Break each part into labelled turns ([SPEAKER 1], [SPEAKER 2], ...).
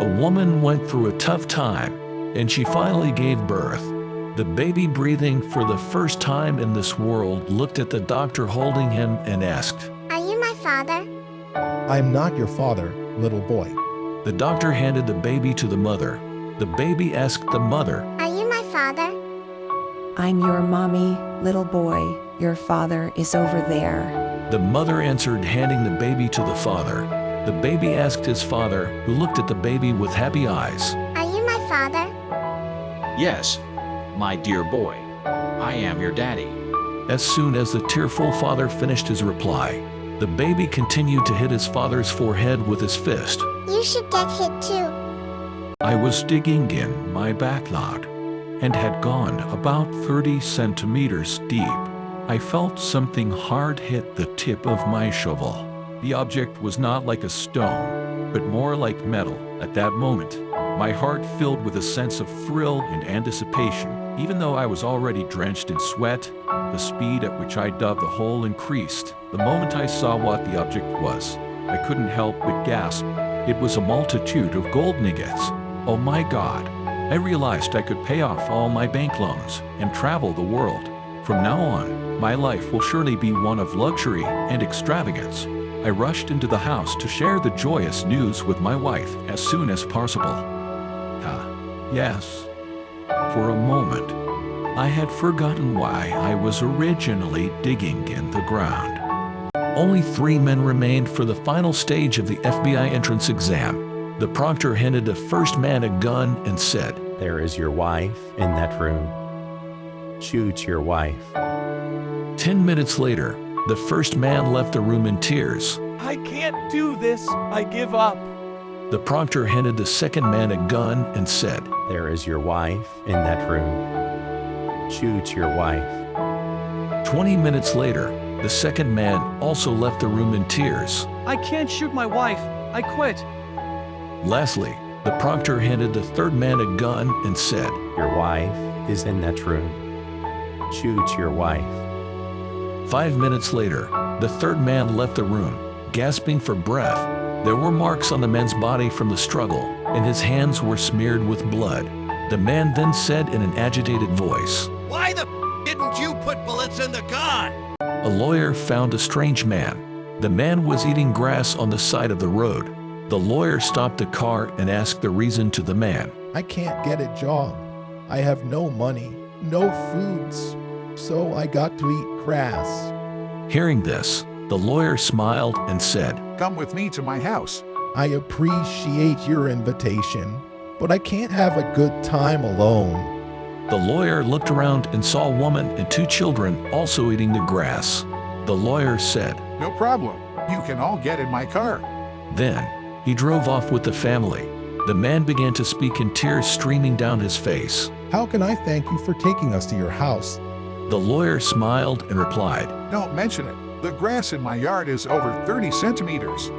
[SPEAKER 1] A woman went through a tough time, and she finally gave birth. The baby, breathing for the first time in this world, looked at the doctor holding him and asked,
[SPEAKER 2] "Are you my father?"
[SPEAKER 3] I'm not your father, little boy.
[SPEAKER 1] The doctor handed the baby to the mother. The baby asked the mother,
[SPEAKER 2] "Are you my father?"
[SPEAKER 4] I'm your mommy, little boy. Your father is over there.
[SPEAKER 1] The mother answered, handing the baby to the father. The baby asked his father, who looked at the baby with happy eyes.
[SPEAKER 2] "Are you my father?"
[SPEAKER 5] Yes, my dear boy. I am your daddy.
[SPEAKER 1] As soon as the tearful father finished his reply, the baby continued to hit his father's forehead with his fist.
[SPEAKER 2] "You should get hit too."
[SPEAKER 1] I was digging in my backlog and had gone about 30 centimeters deep. I felt something hard hit the tip of my shovel. The object was not like a stone, but more like metal. At that moment, my heart filled with a sense of thrill and anticipation. Even though I was already drenched in sweat, the speed at which I dug the hole increased. The moment I saw what the object was, I couldn't help but gasp. It was a multitude of gold nuggets. Oh my God! I realized I could pay off all my bank loans and travel the world. From now on, my life will surely be one of luxury and extravagance. I rushed into the house to share the joyous news with my wife as soon as possible. Yes. For a moment, I had forgotten why I was originally digging in the ground. Only 3 men remained for the final stage of the FBI entrance exam. The proctor handed the first man a gun and said,
[SPEAKER 6] There is your wife in that room. Shoot your wife.
[SPEAKER 1] 10 minutes later, the first man left the room in tears.
[SPEAKER 7] I can't do this. I give up.
[SPEAKER 1] The proctor handed the second man a gun and said,
[SPEAKER 6] There is your wife in that room. Shoot your wife.
[SPEAKER 1] 20 minutes later, the second man also left the room in tears.
[SPEAKER 7] I can't shoot my wife. I quit.
[SPEAKER 1] Lastly, the proctor handed the third man a gun and said,
[SPEAKER 6] Your wife is in that room. Shoot your wife.
[SPEAKER 1] 5 minutes later, the third man left the room, gasping for breath. There were marks on the man's body from the struggle, and his hands were smeared with blood. The man then said in an agitated voice,
[SPEAKER 8] Why the didn't you put bullets in the gun?
[SPEAKER 1] A lawyer found a strange man. The man was eating grass on the side of the road. The lawyer stopped the car and asked the reason to the man.
[SPEAKER 3] I can't get a job. I have no money, no foods, so I got to eat grass.
[SPEAKER 1] Hearing this, the lawyer smiled and said,
[SPEAKER 9] Come with me to my house.
[SPEAKER 3] I appreciate your invitation, but I can't have a good time alone.
[SPEAKER 1] The lawyer looked around and saw a woman and 2 children also eating the grass. The lawyer said,
[SPEAKER 9] No problem. You can all get in my car.
[SPEAKER 1] Then, he drove off with the family. The man began to speak in tears streaming down his face.
[SPEAKER 3] How can I thank you for taking us to your house?
[SPEAKER 1] The lawyer smiled and replied,
[SPEAKER 9] Don't mention it. The grass in my yard is over 30 centimeters.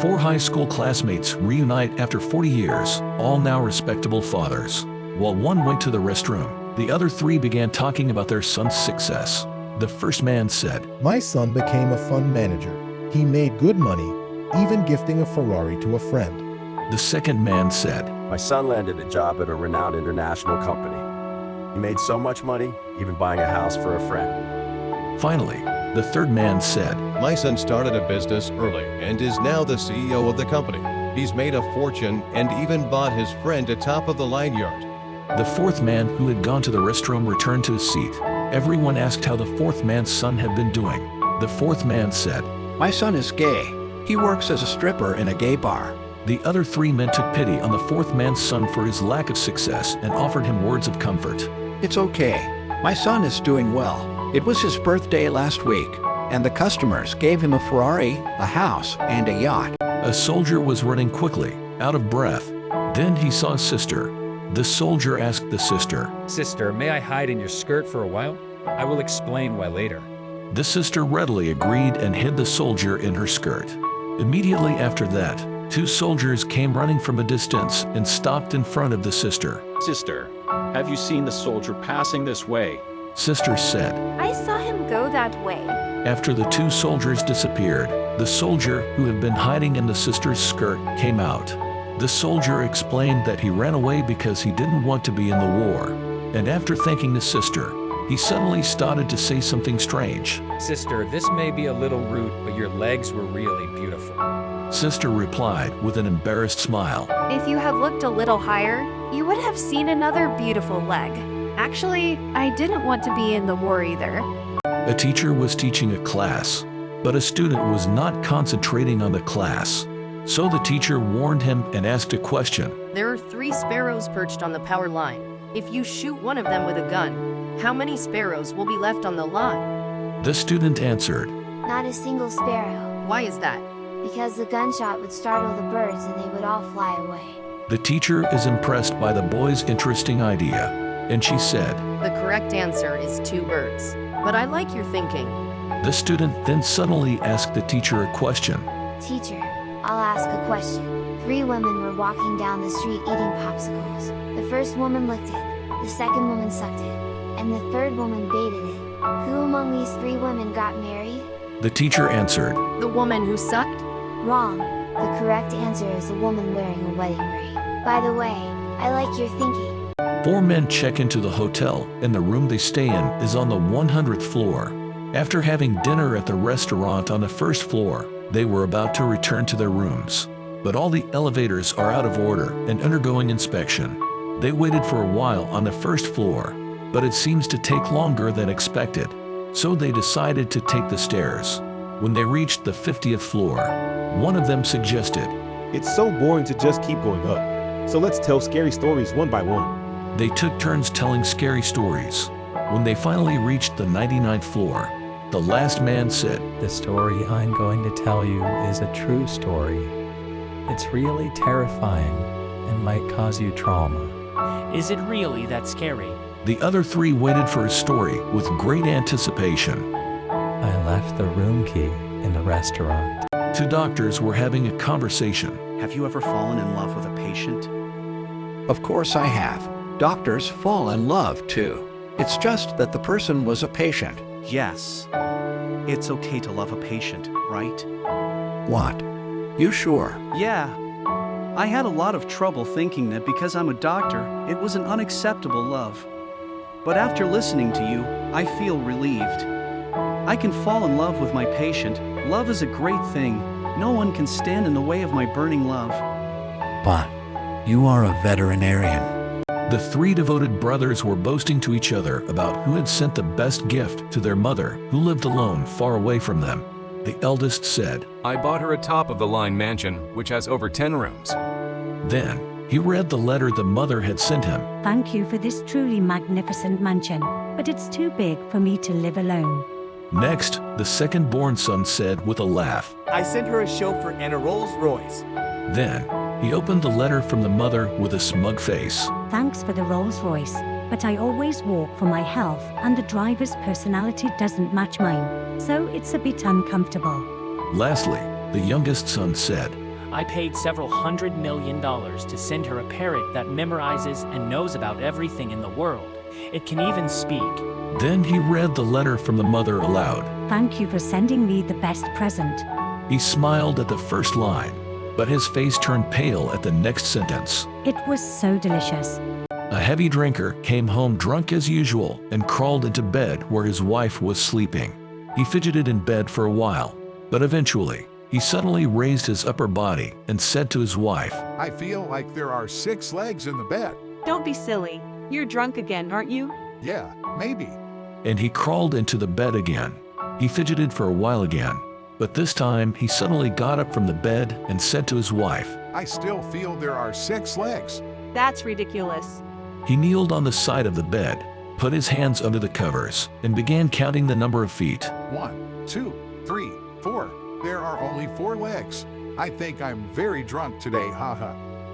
[SPEAKER 1] 4 high school classmates reunite after 40 years, all now respectable fathers. While one went to the restroom, the other 3 began talking about their son's success. The first man said,
[SPEAKER 3] My son became a fund manager. He made good money, even gifting a Ferrari to a friend.
[SPEAKER 1] The second man said,
[SPEAKER 10] My son landed a job at a renowned international company. He made so much money, even buying a house for a friend.
[SPEAKER 1] Finally, the third man said,
[SPEAKER 11] My son started a business early and is now the CEO of the company. He's made a fortune and even bought his friend a top-of-the-line yacht.
[SPEAKER 1] The fourth man, who had gone to the restroom, returned to his seat. Everyone asked how the fourth man's son had been doing. The fourth man said,
[SPEAKER 8] My son is gay. He works as a stripper in a gay bar.
[SPEAKER 1] The other 3 men took pity on the fourth man's son for his lack of success and offered him words of comfort.
[SPEAKER 8] It's okay. My son is doing well. It was his birthday last week, and the customers gave him a Ferrari, a house, and a yacht.
[SPEAKER 1] A soldier was running quickly, out of breath. Then he saw his sister. The soldier asked the sister,
[SPEAKER 12] Sister, may I hide in your skirt for a while? I will explain why later.
[SPEAKER 1] The sister readily agreed and hid the soldier in her skirt. Immediately after that, 2 soldiers came running from a distance and stopped in front of the sister.
[SPEAKER 5] Sister, have you seen the soldier passing this way?
[SPEAKER 1] Sister said,
[SPEAKER 13] I saw him go that way.
[SPEAKER 1] After the 2 soldiers disappeared, the soldier who had been hiding in the sister's skirt came out. The soldier explained that he ran away because he didn't want to be in the war. And after thanking the sister, he suddenly started to say something strange.
[SPEAKER 12] Sister, this may be a little rude, but your legs were really beautiful.
[SPEAKER 1] Sister replied with an embarrassed smile.
[SPEAKER 13] If you had looked a little higher, you would have seen another beautiful leg. Actually, I didn't want to be in the war either.
[SPEAKER 1] A teacher was teaching a class, but a student was not concentrating on the class. So the teacher warned him and asked a question.
[SPEAKER 14] There are 3 sparrows perched on the power line. If you shoot one of them with a gun, how many sparrows will be left on the line?
[SPEAKER 1] The student answered,
[SPEAKER 2] Not a single sparrow.
[SPEAKER 14] Why is that?
[SPEAKER 2] Because the gunshot would startle the birds and they would all fly away.
[SPEAKER 1] The teacher is impressed by the boy's interesting idea, and she said,
[SPEAKER 14] The correct answer is 2 birds. But I like your thinking.
[SPEAKER 1] The student then suddenly asked the teacher a question.
[SPEAKER 2] Teacher, I'll ask a question. 3 women were walking down the street eating popsicles. The first woman licked it, the second woman sucked it, and the third woman baited it. Who among these 3 women got married?
[SPEAKER 1] The teacher answered,
[SPEAKER 14] The woman who sucked?
[SPEAKER 2] Wrong. The correct answer is the woman wearing a wedding ring. By the way, I like your thinking.
[SPEAKER 1] 4 men check into the hotel, and the room they stay in is on the 100th floor. After having dinner at the restaurant on the 1st floor, they were about to return to their rooms. But all the elevators are out of order and undergoing inspection. They waited for a while on the 1st floor, but it seems to take longer than expected. So they decided to take the stairs. When they reached the 50th floor, one of them suggested,
[SPEAKER 15] It's so boring to just keep going up. So let's tell scary stories one by one.
[SPEAKER 1] They took turns telling scary stories. When they finally reached the 99th floor, the last man said,
[SPEAKER 16] The story I'm going to tell you is a true story. It's really terrifying and might cause you trauma.
[SPEAKER 17] Is it really that scary?
[SPEAKER 1] The other 3 waited for his story with great anticipation.
[SPEAKER 16] I left the room key in the restaurant.
[SPEAKER 1] 2 doctors were having a conversation.
[SPEAKER 18] Have you ever fallen in love with a patient?
[SPEAKER 8] Of course I have. Doctors fall in love too. It's just that the person was a patient.
[SPEAKER 18] Yes. It's okay to love a patient, right?
[SPEAKER 8] What? You sure?
[SPEAKER 18] Yeah. I had a lot of trouble thinking that because I'm a doctor, it was an unacceptable love. But after listening to you, I feel relieved. I can fall in love with my patient. Love is a great thing. No one can stand in the way of my burning love.
[SPEAKER 8] But you are a veterinarian.
[SPEAKER 1] The 3 devoted brothers were boasting to each other about who had sent the best gift to their mother, who lived alone far away from them. The eldest said,
[SPEAKER 19] I bought her a top-of-the-line mansion, which has over 10 rooms.
[SPEAKER 1] Then he read the letter the mother had sent him.
[SPEAKER 20] Thank you for this truly magnificent mansion, but it's too big for me to live alone.
[SPEAKER 1] Next, the second-born son said with a laugh,
[SPEAKER 7] I sent her a chauffeur and a Rolls Royce.
[SPEAKER 1] Then he opened the letter from the mother with a smug face.
[SPEAKER 20] Thanks for the Rolls Royce, but I always walk for my health and the driver's personality doesn't match mine, so it's a bit uncomfortable.
[SPEAKER 1] Lastly, the youngest son said,
[SPEAKER 17] I paid several $100 million to send her a parrot that memorizes and knows about everything in the world. It can even speak.
[SPEAKER 1] Then he read the letter from the mother aloud.
[SPEAKER 20] Thank you for sending me the best present.
[SPEAKER 1] He smiled at the first line, but his face turned pale at the next sentence.
[SPEAKER 20] It was so delicious.
[SPEAKER 1] A heavy drinker came home drunk as usual and crawled into bed where his wife was sleeping. He fidgeted in bed for a while, but eventually, he suddenly raised his upper body and said to his wife,
[SPEAKER 9] I feel like there are 6 legs in the bed.
[SPEAKER 21] Don't be silly. You're drunk again, aren't you?
[SPEAKER 9] Yeah, maybe.
[SPEAKER 1] And he crawled into the bed again. He fidgeted for a while again, but this time he suddenly got up from the bed and said to his wife,
[SPEAKER 9] I still feel there are 6 legs.
[SPEAKER 21] That's ridiculous.
[SPEAKER 1] He kneeled on the side of the bed, put his hands under the covers, and began counting the number of feet.
[SPEAKER 9] 1, 2, 3, 4. There are only 4 legs. I think I'm very drunk today, haha.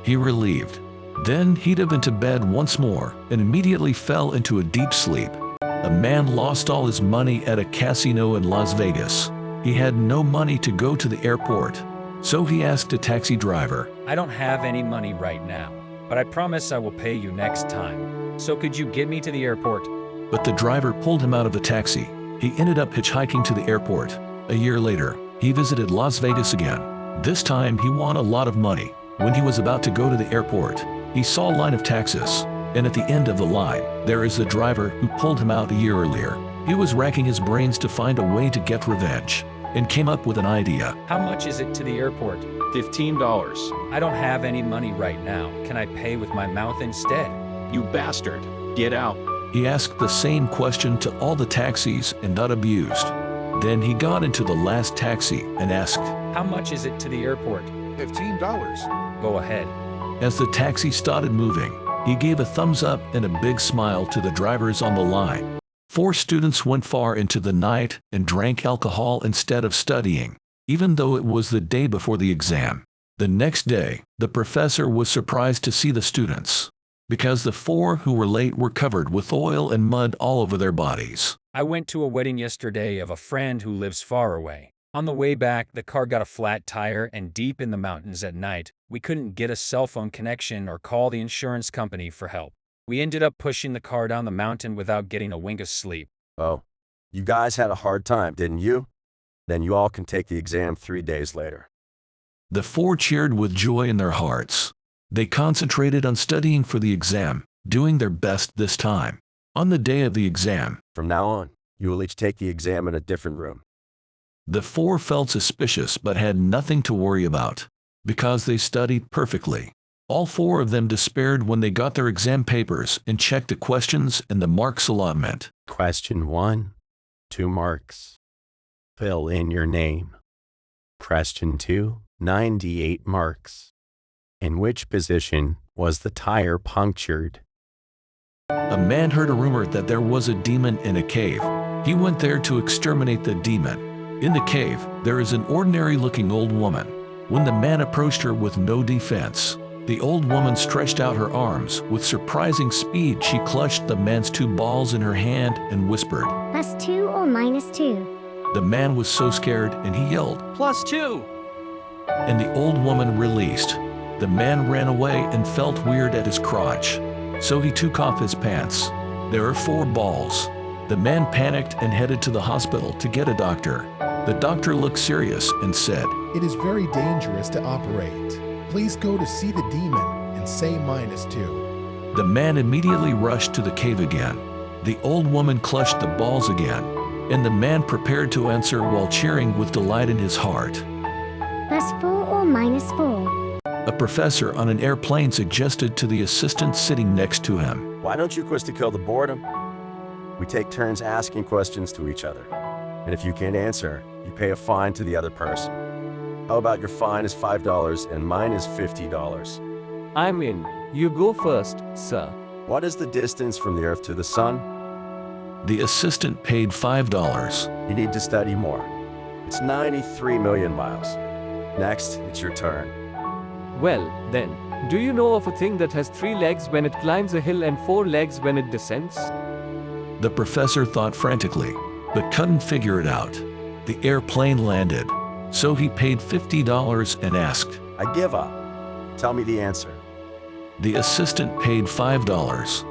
[SPEAKER 1] He relieved. Then he dove into bed once more and immediately fell into a deep sleep. A man lost all his money at a casino in Las Vegas. He had no money to go to the airport, so he asked a taxi driver,
[SPEAKER 12] I don't have any money right now, but I promise I will pay you next time. So could you get me to the airport?
[SPEAKER 1] But the driver pulled him out of the taxi. He ended up hitchhiking to the airport. A year later, he visited Las Vegas again. This time he won a lot of money. When he was about to go to the airport, he saw a line of taxis, and at the end of the line, there is the driver who pulled him out a year earlier. He was racking his brains to find a way to get revenge, and came up with an idea.
[SPEAKER 12] How much is it to the airport?
[SPEAKER 5] $15.
[SPEAKER 12] I don't have any money right now. Can I pay with my mouth instead?
[SPEAKER 5] You bastard. Get out.
[SPEAKER 1] He asked the same question to all the taxis and got abused. Then he got into the last taxi and asked,
[SPEAKER 12] How much is it to the airport?
[SPEAKER 9] $15.
[SPEAKER 12] Go ahead.
[SPEAKER 1] As the taxi started moving, he gave a thumbs up and a big smile to the drivers on the line. 4 students went far into the night and drank alcohol instead of studying, even though it was the day before the exam. The next day, the professor was surprised to see the students, because the 4 who were late were covered with oil and mud all over their bodies.
[SPEAKER 12] I went to a wedding yesterday of a friend who lives far away. On the way back, the car got a flat tire, and deep in the mountains at night, we couldn't get a cell phone connection or call the insurance company for help. We ended up pushing the car down the mountain without getting a wink of sleep.
[SPEAKER 10] Oh, you guys had a hard time, didn't you? Then you all can take the exam 3 days later.
[SPEAKER 1] The 4 cheered with joy in their hearts. They concentrated on studying for the exam, doing their best this time. On the day of the exam,
[SPEAKER 10] from now on, you will each take the exam in a different room.
[SPEAKER 1] The 4 felt suspicious but had nothing to worry about, because they studied perfectly. All 4 of them despaired when they got their exam papers and checked the questions and the marks allotment.
[SPEAKER 6] Question 1, 2 marks. Fill in your name. Question 2, 98 marks. In which position was the tire punctured?
[SPEAKER 1] A man heard a rumor that there was a demon in a cave. He went there to exterminate the demon. In the cave, there is an ordinary-looking old woman. When the man approached her with no defense, the old woman stretched out her arms. With surprising speed, she clutched the man's 2 balls in her hand and whispered,
[SPEAKER 4] +2 or -2?
[SPEAKER 1] The man was so scared and he yelled,
[SPEAKER 18] +2.
[SPEAKER 1] And the old woman released. The man ran away and felt weird at his crotch, so he took off his pants. There are 4 balls. The man panicked and headed to the hospital to get a doctor. The doctor looked serious and said,
[SPEAKER 3] It is very dangerous to operate. Please go to see the demon and say -2.
[SPEAKER 1] The man immediately rushed to the cave again. The old woman clutched the balls again, and the man prepared to answer while cheering with delight in his heart.
[SPEAKER 4] +4 or -4?
[SPEAKER 1] A professor on an airplane suggested to the assistant sitting next to him,
[SPEAKER 10] Why don't you quit to kill the boredom? We take turns asking questions to each other. And if you can't answer, you pay a fine to the other person. How about your fine is $5 and mine is $50?
[SPEAKER 22] I'm in. You go first, sir.
[SPEAKER 10] What is the distance from the Earth to the Sun?
[SPEAKER 1] The assistant paid $5.
[SPEAKER 10] You need to study more. It's 93 million miles. Next, it's your turn.
[SPEAKER 22] Well, then, do you know of a thing that has 3 legs when it climbs a hill and 4 legs when it descends?
[SPEAKER 1] The professor thought frantically, but couldn't figure it out. The airplane landed, so he paid $50 and asked,
[SPEAKER 10] I give up. Tell me the answer.
[SPEAKER 1] The assistant paid $5.